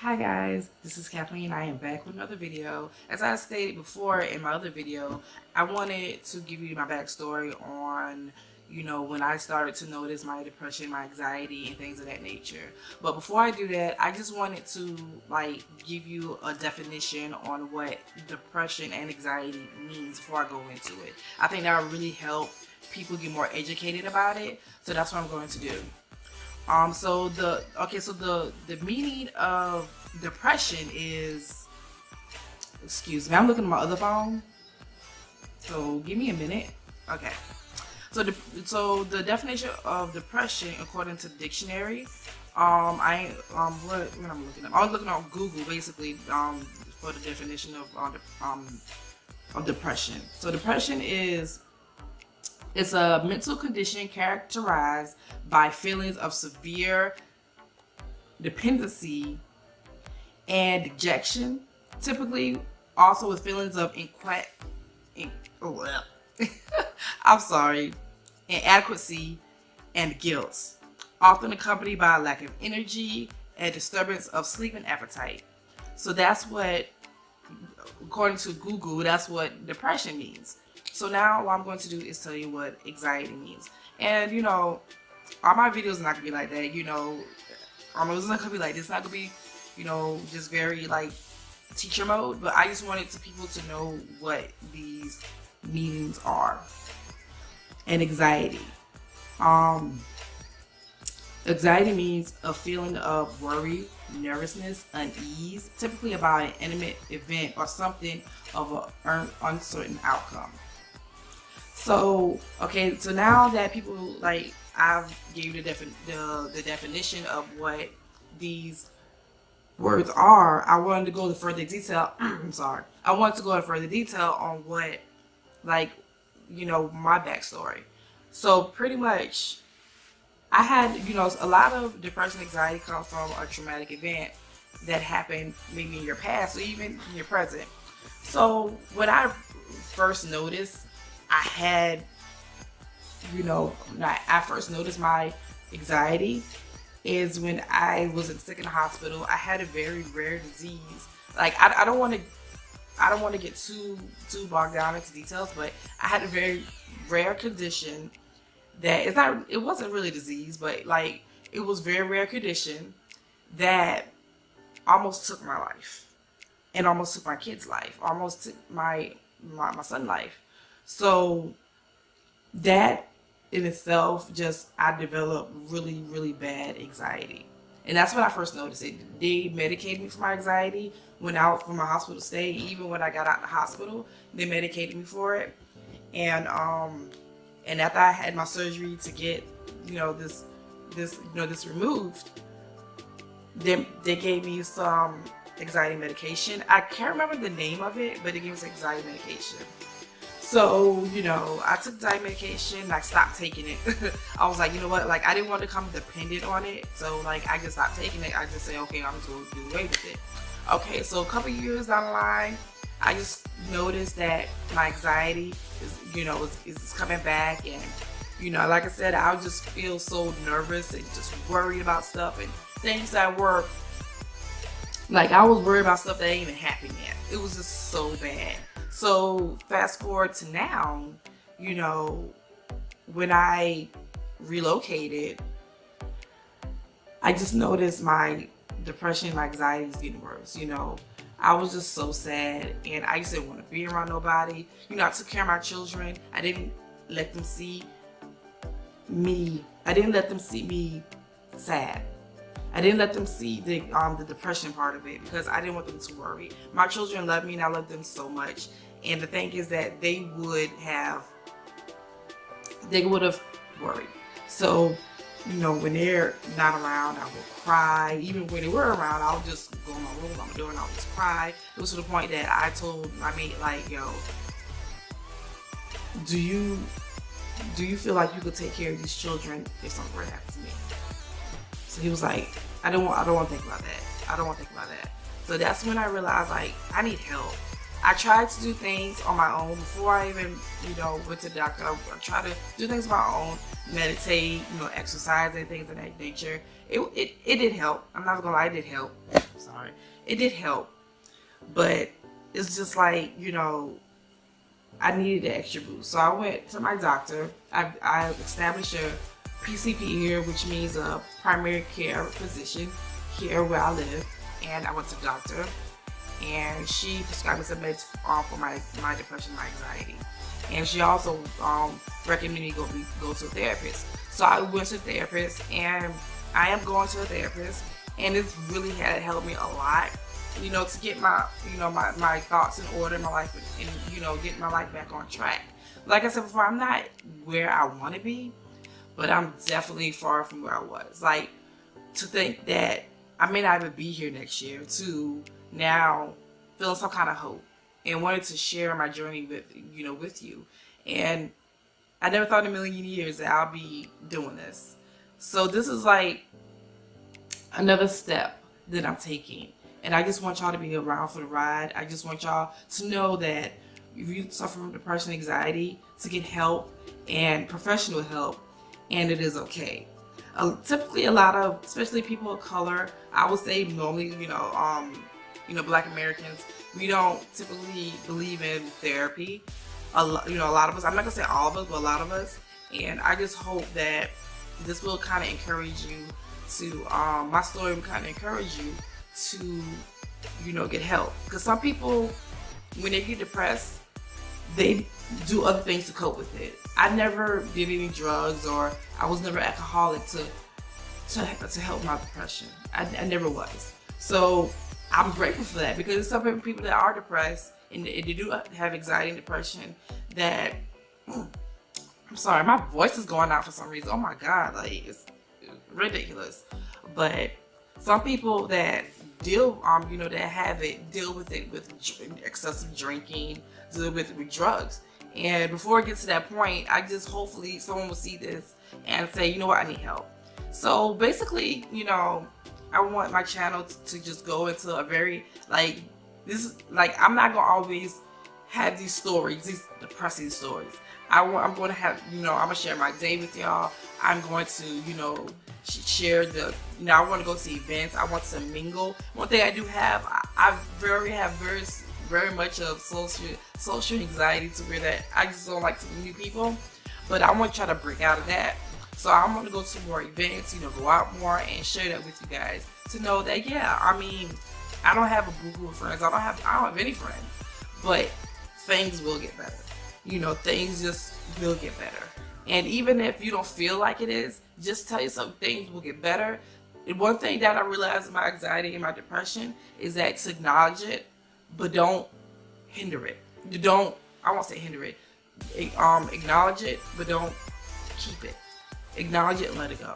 Hi guys, this is Kathleen. I am back with another video. As I stated before in my other video, I wanted to give you my backstory on, when I started to notice my depression, my anxiety, and things of that nature. But before I do that, I just wanted to give you a definition on what depression and anxiety means before I go into it. I think that would really help people get more educated about it. So that's what I'm going to do. So the meaning of depression is, excuse me, I'm looking at my other phone, so give me a minute. Okay. So the definition of depression, according to the dictionary, what I'm looking up, I was looking on Google basically for the definition of depression. So depression is it's a mental condition characterized by feelings of severe dependency and dejection, typically also with feelings of inadequacy and guilt, often accompanied by a lack of energy and disturbance of sleep and appetite. So that's what, according to Google, that's what depression means. So now what I'm going to do is tell you what anxiety means. And all my videos are not gonna be like that. It's not gonna be like this. It's not gonna be, just very teacher mode. But I just wanted people to know what these meanings are. And anxiety. Anxiety means a feeling of worry, nervousness, unease, typically about an intimate event or something of an uncertain outcome. So now that people I've gave you the definition of what these words are, I wanted to go into further detail. I'm sorry. I wanted to go into further detail on what, my backstory. So pretty much, I had, a lot of depression and anxiety comes from a traumatic event that happened maybe in your past or even in your present. So when I first noticed I first noticed my anxiety is when I was sick in the hospital. I had a very rare disease. I don't want to get too bogged down into details, but I had a very rare condition that it wasn't really a disease, but it was a very rare condition that almost took my life and almost took my kid's life, almost took my son's life. So that in itself, I developed really, really bad anxiety. And that's when I first noticed it. They medicated me for my anxiety when out from my hospital stay. Even when I got out of the hospital, they medicated me for it. And after I had my surgery to get, this removed, they gave me some anxiety medication. I can't remember the name of it, but they gave me some anxiety medication. So, I took anxiety medication and I stopped taking it. I was like, you know what, I didn't want to become dependent on it. So, I just stopped taking it. I just say, okay, I'm going to do away with it. Okay, so a couple years down the line, I just noticed that my anxiety is coming back. And, like I said, I would just feel so nervous and just worried about stuff and things that were, I was worried about stuff that ain't even happened yet. It was just so bad. So fast forward to now, when I relocated, I just noticed my depression, my anxiety is getting worse. I was just so sad and I just didn't want to be around nobody. I took care of my children. I didn't let them see me. I didn't let them see me sad. I didn't let them see the depression part of it because I didn't want them to worry. My children love me and I love them so much. And the thing is that they would have worried. So, when they're not around, I will cry. Even when they were around, I'll just go in my room, I'm doing, I'll just cry. It was to the point that I told my mate, yo, do you feel like you could take care of these children if something were to happen to me? So he was like, I don't want to think about that. I don't want to think about that. So that's when I realized I need help. I tried to do things on my own before I even, went to the doctor. I tried to do things on my own, meditate, exercise and things of that nature. It did help. I'm not gonna lie, it did help. sorry. It did help, but it's just like, I needed an extra boost. So I went to my doctor. I established a PCP here, which means a primary care physician here where I live. And I went to the doctor, and she prescribed me some meds for my depression, my anxiety. And she also recommended me go to a therapist. So I went to a therapist, and I am going to a therapist, and it's really had helped me a lot, to get my, my thoughts in order, my life, and, get my life back on track. Like I said before, I'm not where I want to be, but I'm definitely far from where I was. Like, to think that I may not even be here next year, to now feeling some kind of hope and wanted to share my journey with you. And I never thought in a million years that I'll be doing this. So this is like another step that I'm taking. And I just want y'all to be around for the ride. I just want y'all to know that if you suffer from depression, anxiety, to get help and professional help, and it is okay. Typically, a lot of, especially people of color, I would say normally, Black Americans, we don't typically believe in therapy. A lot of us, I'm not gonna say all of us, but a lot of us. And I just hope that this will kind of encourage you to, my story will kind of encourage you to, get help. Because some people, when they get depressed, they do other things to cope with it. I never did any drugs, or I was never alcoholic to help my depression. I never was. So I'm grateful for that, because there's some people that are depressed and they do have anxiety and depression that, I'm sorry, my voice is going out for some reason. Oh my God, like it's ridiculous. But some people that deal, that have it, deal with it with excessive drinking, deal with it with drugs. And before it gets to that point, I just hopefully someone will see this and say, you know what, I need help. So basically, I want my channel to just go into a very, I'm not gonna always have these stories, these depressing stories. I'm going to have, I'm gonna share my day with y'all. I'm going to, share the, I want to go to events. I want to mingle. One thing I do have, I have very much of social anxiety, to where that I just don't like to meet new people. But I want to try to break out of that. So I'm going to go to more events, go out more and share that with you guys, to know that, I don't have a boo-boo of friends. I don't have any friends, but things will get better. Things just will get better. And even if you don't feel like it is, just tell yourself things will get better. And one thing that I realized in my anxiety and my depression is that to acknowledge it, but don't hinder it. I won't say hinder it. Acknowledge it, but don't keep it. Acknowledge it and let it go.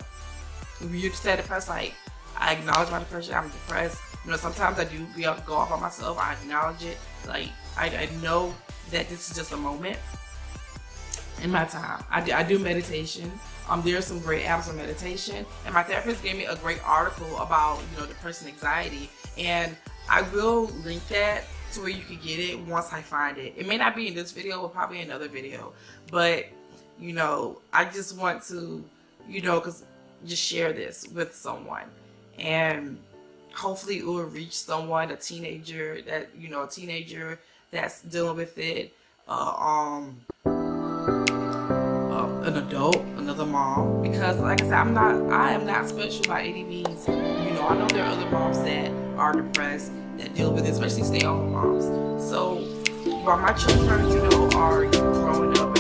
If you're just that depressed, like, I acknowledge my depression, I'm depressed. Sometimes I do go off on myself. I acknowledge it. Like, I know that this is just a moment in my time. I do meditation. There's some great apps on meditation, and my therapist gave me a great article about depression, anxiety, and I will link that to where you can get it once I find it. It may not be in this video, but probably another video. But I just want to just share this with someone, and hopefully it will reach someone, a teenager that's dealing with it, an adult, another mom, because like I said, I am not special by any means. I know there are other moms that are depressed that deal with it, especially stay-at-home moms. So while my children, are growing up,